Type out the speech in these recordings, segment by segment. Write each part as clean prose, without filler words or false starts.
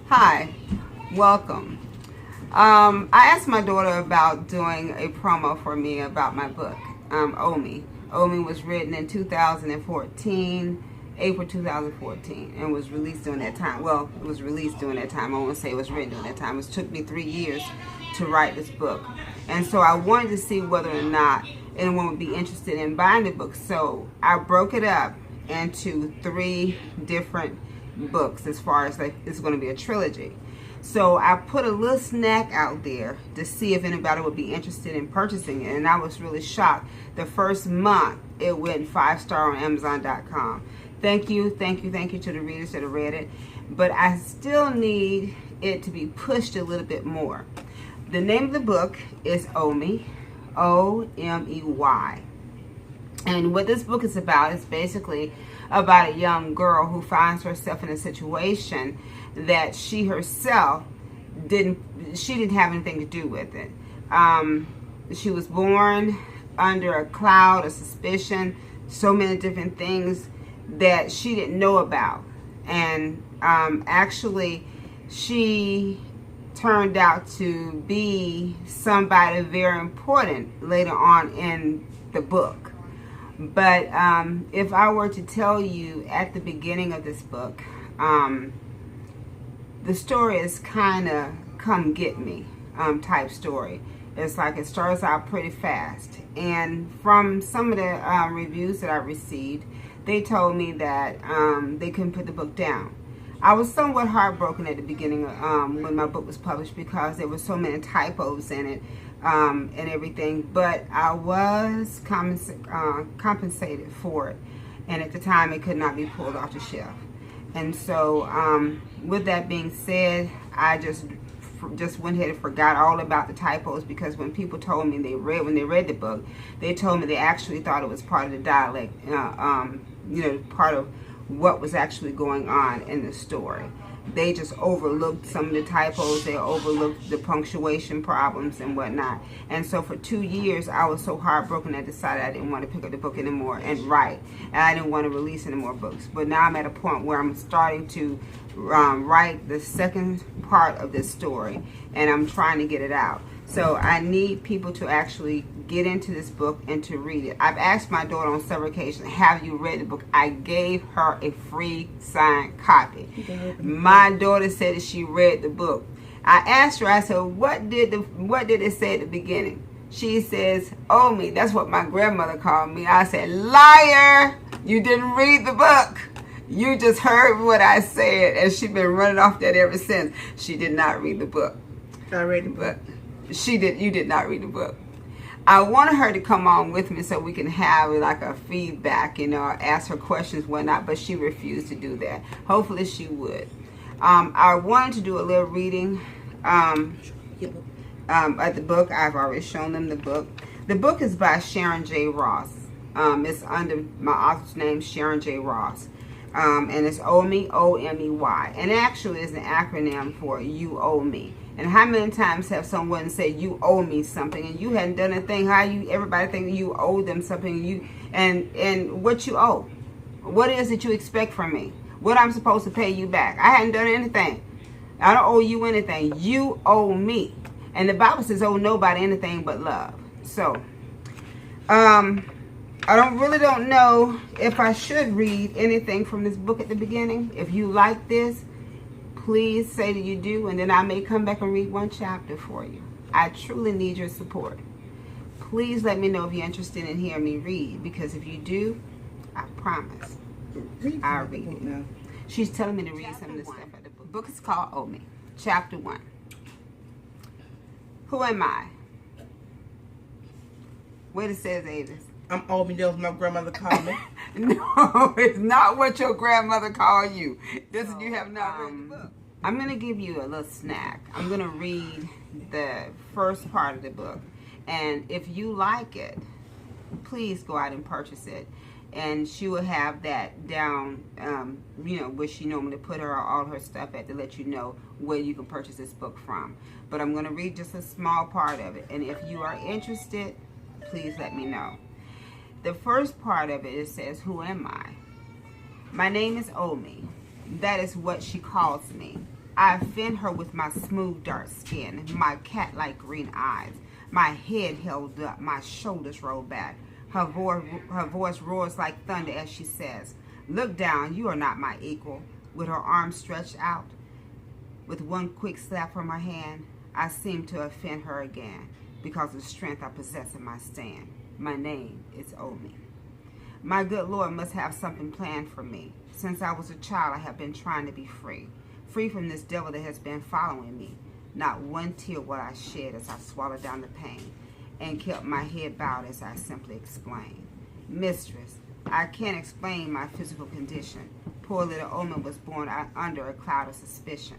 Hi, welcome. I asked my daughter about doing a promo for me about my book, Omi. Omi was written in 2014, April 2014, and was released during that time. Well, it was released during that time. I won't say it was written during that time. It took me 3 years to write this book. And so I wanted to see whether or not anyone would be interested in buying the book. So I broke it up into 3 different books as far as like it's going to be a trilogy. So I put a little snack out there to see if anybody would be interested in purchasing it, and I was really shocked. The first month it went 5-star on Amazon.com. Thank you to the readers that have read it, but I still need it to be pushed a little bit more. The name of the book is Omi, O-M-E-Y. And what this book is about is basically about a young girl who finds herself in a situation that she herself didn't have anything to do with it. She was born under a cloud of suspicion, so many different things that she didn't know about. And actually, she turned out to be somebody very important later on in the book. But if I were to tell you at the beginning of this book, the story is kind of come get me type story. It's like it starts out pretty fast. And from some of the reviews that I received, they told me that they couldn't put the book down. I was somewhat heartbroken at the beginning when my book was published because there were so many typos in it. And everything, but I was compensated for it, and at the time it could not be pulled off the shelf. And so with that being said, I just went ahead and forgot all about the typos, because when people told me when they read the book, they told me they actually thought it was part of the dialect, part of what was actually going on in the story. They just overlooked some of the typos. They overlooked the punctuation problems and whatnot. And so for 2 years, I was so heartbroken I decided I didn't want to pick up the book anymore and write. And I didn't want to release any more books. But now I'm at a point where I'm starting to write the second part of this story, and I'm trying to get it out. So I need people to actually get into this book and to read it. I've asked my daughter on several occasions, have you read the book? I gave her a free signed copy. My daughter said that she read the book. I asked her, I said, what did it say at the beginning? She says, Omi, that's what my grandmother called me. I said, liar, you didn't read the book. You just heard what I said. And she's been running off that ever since. She did not read the book. I read the book. You did not read the book. I wanted her to come on with me so we can have like a feedback, ask her questions, whatnot, but she refused to do that. Hopefully she would. I wanted to do a little reading of the book. I've already shown them the book. The book is by Sharon J. Ross. It's under my author's name, Sharon J. Ross. And it's Omi, O-M-E-Y. And actually it's an acronym for You Owe Me. And how many times have someone said you owe me something and you hadn't done a thing? Everybody think you owe them something, and what you owe? What is it you expect from me? What I'm supposed to pay you back? I hadn't done anything. I don't owe you anything. You owe me. And the Bible says owe nobody anything but love. So I really don't know if I should read anything from this book at the beginning. If you like this, please say that you do, and then I may come back and read one chapter for you. I truly need your support. Please let me know if you're interested in hearing me read, because if you do, I promise I'll read it. Now. She's telling me to read some of the stuff at the book. The book is called Omi, Chapter 1. Who am I? What it says, Avis? I'm Omi, that was my grandmother called me. No, it's not what your grandmother called you. This you have not read the book. I'm going to give you a little snack. I'm going to read the first part of the book. And if you like it, please go out and purchase it. And she will have that down, where she normally put all her stuff at, to let you know where you can purchase this book from. But I'm going to read just a small part of it. And if you are interested, please let me know. The first part of it says, who am I? My name is Omi. That is what she calls me. I offend her with my smooth dark skin, my cat-like green eyes, my head held up, my shoulders rolled back. Her voice roars like thunder as she says, "Look down, you are not my equal." With her arms stretched out, with one quick slap from her hand, I seem to offend her again because of the strength I possess in my stand. My name is Omi. My good Lord must have something planned for me. Since I was a child, I have been trying to be free from this devil that has been following me. Not one tear will I shed as I swallowed down the pain and kept my head bowed as I simply explained. Mistress, I can't explain my physical condition. Poor little Omi was born under a cloud of suspicion,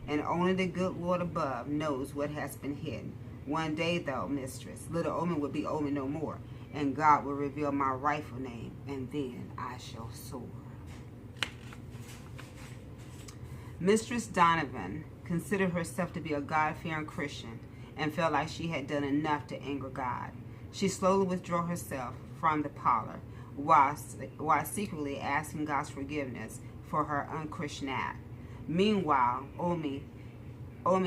and only the good Lord above knows what has been hidden. One day, though, mistress, little Omi will be Omi no more, and God will reveal my rightful name, and then I shall soar. Mistress Donovan considered herself to be a God-fearing Christian and felt like she had done enough to anger God. She slowly withdrew herself from the parlor while secretly asking God's forgiveness for her unchristian act. Meanwhile, Omi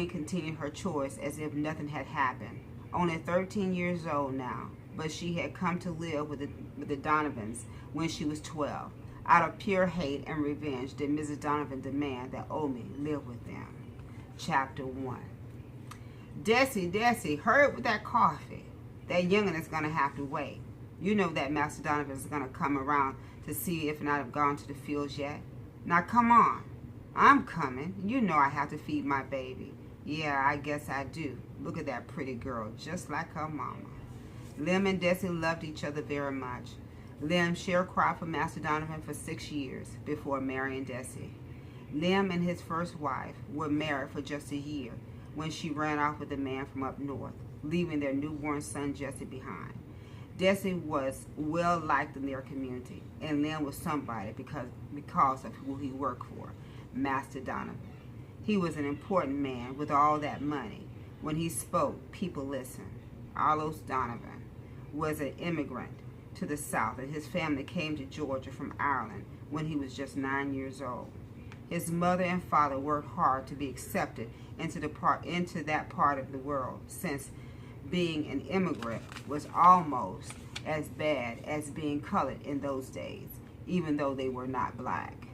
continued her chores as if nothing had happened. Only 13 years old now, but she had come to live with the Donovans when she was 12. Out of pure hate and revenge did Mrs. Donovan demand that Omi live with them. Chapter 1. Desi, hurry up with that coffee. That young'un is going to have to wait. You know that Master Donovan is going to come around to see if not have gone to the fields yet. Now come on. I'm coming. You know I have to feed my baby. Yeah, I guess I do. Look at that pretty girl, just like her mama. Lem and Desi loved each other very much. Lem sharecropped for Master Donovan for 6 years before marrying Desi. Lem and his first wife were married for just a year when she ran off with a man from up north, leaving their newborn son Jesse behind. Desi was well liked in their community, and Lem was somebody because of who he worked for, Master Donovan. He was an important man with all that money. When he spoke, people listened. Arlos Donovan was an immigrant to the South, and his family came to Georgia from Ireland when he was just 9 years old. His mother and father worked hard to be accepted into that part of the world, since being an immigrant was almost as bad as being colored in those days, even though they were not black.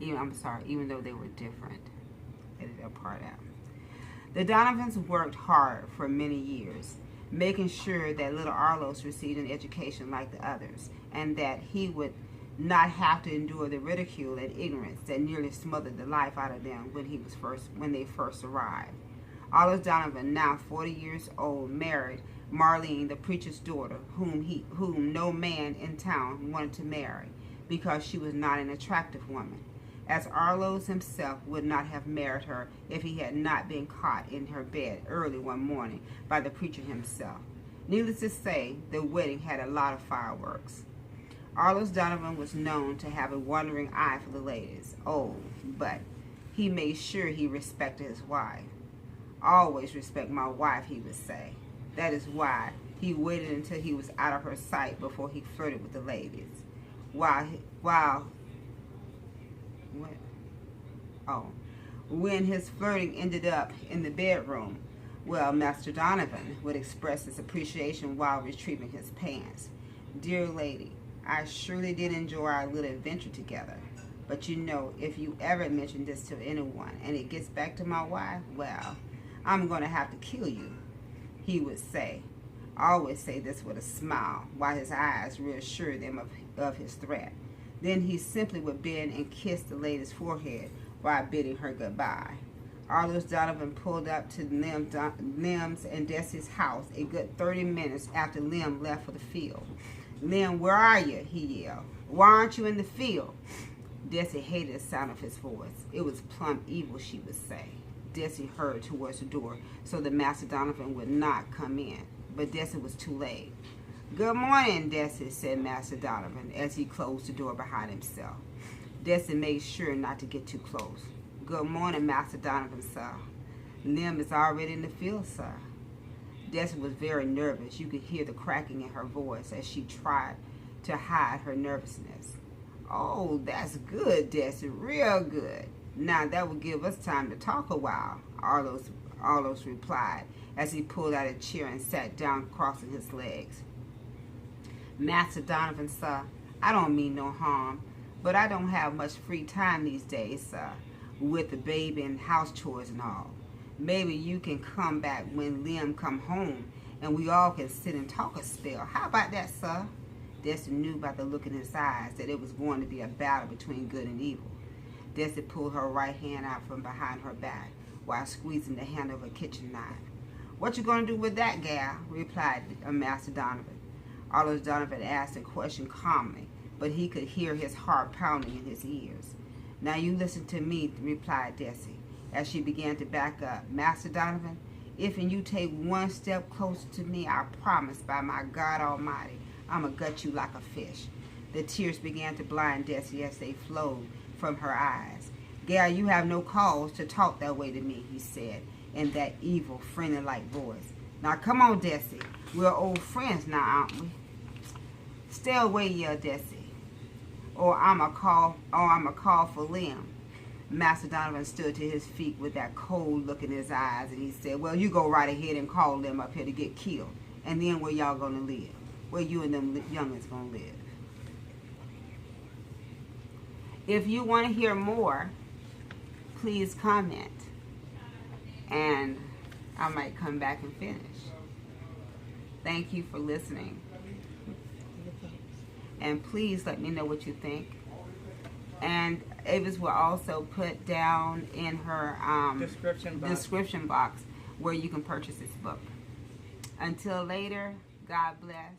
Even though they were different. Edit that part out. The Donovans worked hard for many years, making sure that little Arlos received an education like the others, and that he would not have to endure the ridicule and ignorance that nearly smothered the life out of them when they first arrived. Arlos Donovan, now 40 years old, married Marlene, the preacher's daughter, whom no man in town wanted to marry because she was not an attractive woman, as Arlos himself would not have married her if he had not been caught in her bed early one morning by the preacher himself. Needless to say, the wedding had a lot of fireworks. Arlos Donovan was known to have a wandering eye for the ladies. Oh, but he made sure he respected his wife. Always respect my wife, he would say. That is why he waited until he was out of her sight before he flirted with the ladies. When his flirting ended up in the bedroom, well, Master Donovan would express his appreciation while retrieving his pants. Dear lady, I surely did enjoy our little adventure together. But you know, if you ever mention this to anyone and it gets back to my wife, well, I'm going to have to kill you, he would say. Always say this with a smile, while his eyes reassured them of his threat. Then he simply would bend and kiss the lady's forehead while bidding her goodbye. Arlos Donovan pulled up to Lem's and Desi's house a good 30 minutes after Lem left for the field. "Lem, where are you?" he yelled. "Why aren't you in the field?" Desi hated the sound of his voice. It was plumb evil, she would say. Desi hurried towards the door so that Master Donovan would not come in, but Desi was too late. "Good morning, Desi," said Master Donovan as he closed the door behind himself. Desi made sure not to get too close. "Good morning, Master Donovan, sir. Lem is already in the field, sir." Desi was very nervous. You could hear the cracking in her voice as she tried to hide her nervousness. Oh, that's good, Desi. Real good. Now that will give us time to talk a while, Arlos replied as he pulled out a chair and sat down crossing his legs. Master Donovan, sir, I don't mean no harm, but I don't have much free time these days, sir, with the baby and house chores and all. Maybe you can come back when Liam come home and we all can sit and talk a spell. How about that, sir? Desi knew by the look in his eyes that it was going to be a battle between good and evil. Desi pulled her right hand out from behind her back while squeezing the handle of a kitchen knife. What you going to do with that, gal? Replied Master Donovan. Arlos Donovan asked the question calmly, but he could hear his heart pounding in his ears. Now you listen to me, replied Desi, as she began to back up. Master Donovan, if and you take one step closer to me, I promise by my God Almighty, I'ma gut you like a fish. The tears began to blind Desi as they flowed from her eyes. Gal, you have no cause to talk that way to me, he said, in that evil, friendly-like voice. Now come on, Desi. We're old friends now, aren't we? Stay away, yeah, Desi. Or I'ma call for Liam. Master Donovan stood to his feet with that cold look in his eyes, and he said, well, you go right ahead and call Liam up here to get killed. And then where y'all gonna live? Where you and them youngins gonna live? If you want to hear more, please comment. And I might come back and finish. Thank you for listening. And please let me know what you think. And Avis will also put down in her description box where you can purchase this book. Until later, God bless.